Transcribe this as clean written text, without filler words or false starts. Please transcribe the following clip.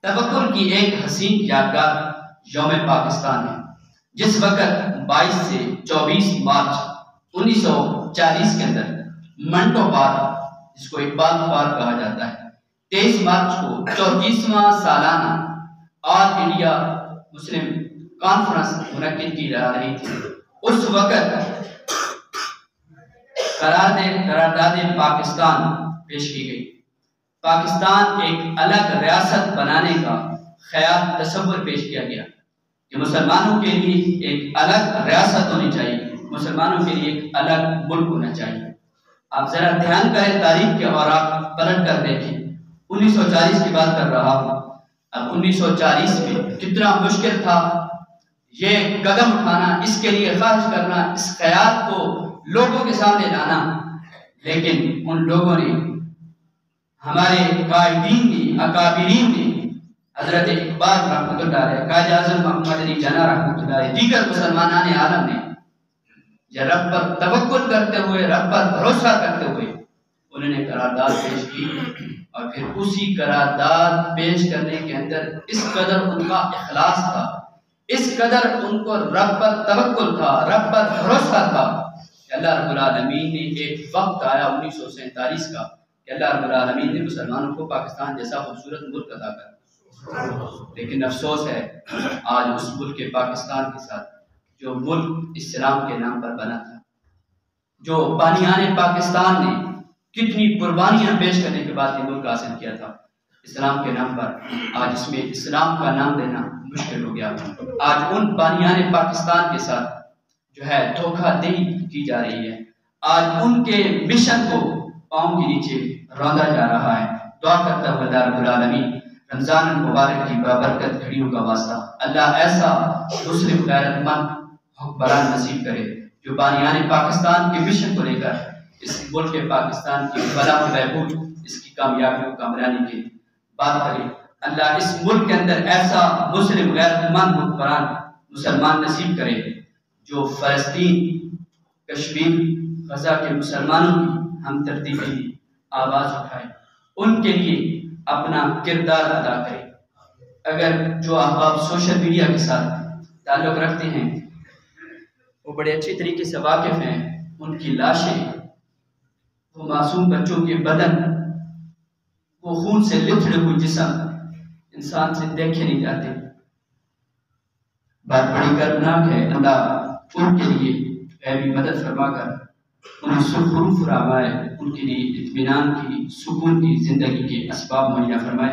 تفکر کی ایک حسین یادگار یوم پاکستان ہے، جس وقت 22 سے 24 مارچ 1940 کے اندر منٹو پارک، جس کو اقبال پارک کہا جاتا ہے، 23 مارچ کو 34واں سالانہ آل انڈیا مسلم کانفرنس منعقد کی جا رہی تھی۔ اس وقت قرارداد پاکستان پیش کی گئی۔ پاکستان ایک الگ ریاست بنانے کا خیال تصور پیش کیا گیا کہ مسلمانوں کے لیے ایک الگ ریاست ہونی چاہیے، مسلمانوں کے لیے ایک الگ ملک ہونا چاہیے۔ آپ ذرا دھیان کریں تاریخ کے اور آپ پلٹ کر دیکھیں، 1940 کی بات کر رہا ہوں۔ اب 1940 میں کتنا مشکل تھا یہ قدم اٹھانا، اس کے لیے خواہش کرنا، اس خیال کو لوگوں کے سامنے لانا، لیکن ان لوگوں نے، ہمارے قائدین نے، اکابرین نے، حضرت اقبال رحمۃ اللہ علیہ، قائد اعظم محمد علی جناح رحمۃ اللہ علیہ، دیگر مسلمانان عالم نے یہ رب پر توکل کرتے ہوئے، رب پر بھروسہ کرتے ہوئے انہوں نے قرارداد پیش کی، اور پھر اسی قرارداد پیش کرنے کے اندر اس قدر ان کا اخلاص تھا، اس قدر ان کو رب پر توکل تھا، رب پر بھروسہ تھا کہ اللہ رب العالمین نے ایک وقت آیا 1947 کا کہ اللہ رب العالمین نے مسلمانوں کو پاکستان جیسا خوبصورت ملک عطا کر۔ لیکن افسوس ہے آج اس ملک پاکستان کے ساتھ، جو ملک اسلام کے نام پر بنا تھا، جو بانیان پاکستان نے کتنی قربانیاں پیش کرنے کے بعد یہ ملک حاصل کیا تھا اسلام کے نام پر، آج اس میں اسلام کا نام دینا مشکل ہو گیا۔ آج ان بانیان پاکستان کے ساتھ جو ہے دھوکہ دہی کی جا رہی ہے، آج ان کے مشن کو پاؤں کے نیچے روندا جا رہا ہے۔ دعا کرتا ہوں اللہ رب العالمین رمضان المبارک کی بابرکت گھڑیوں کا واسطہ اللہ ایسا مسلم غیرت مند حکمران نصیب کرے جو بانیان پاکستان کے مشن کو لے کر اس ملک پاکستان کی فلاح و بہبود، اس کی کامیابی و کامرانی کی بات کرے۔ اللہ اس ملک کے اندر ایسا مسلم غیرت مند حکمران مسلمان نصیب کرے جو فلسطین، کشمیر، غزہ کے مسلمانوں کی ہم ترتیبی آواز اٹھائے، ان کے لیے اپنا کردار ادا کرے۔ اگر جو احباب سوشل میڈیا کے ساتھ تعلق رکھتے ہیں وہ بڑے اچھی طریقے سے واقف ہیں، ان کی لاشیں، وہ معصوم بچوں کے بدن، وہ خون سے لتھڑے ہوئے جسم انسان سے دیکھے نہیں جاتے، بات بڑی دردناک ہے۔ اللہ ان کے لیے غیبی مدد فرما کر انہیں سرخرو فرمائے، ان کے لیے اطمینان کی، سکون کی زندگی کے اسباب مہیا فرمائے۔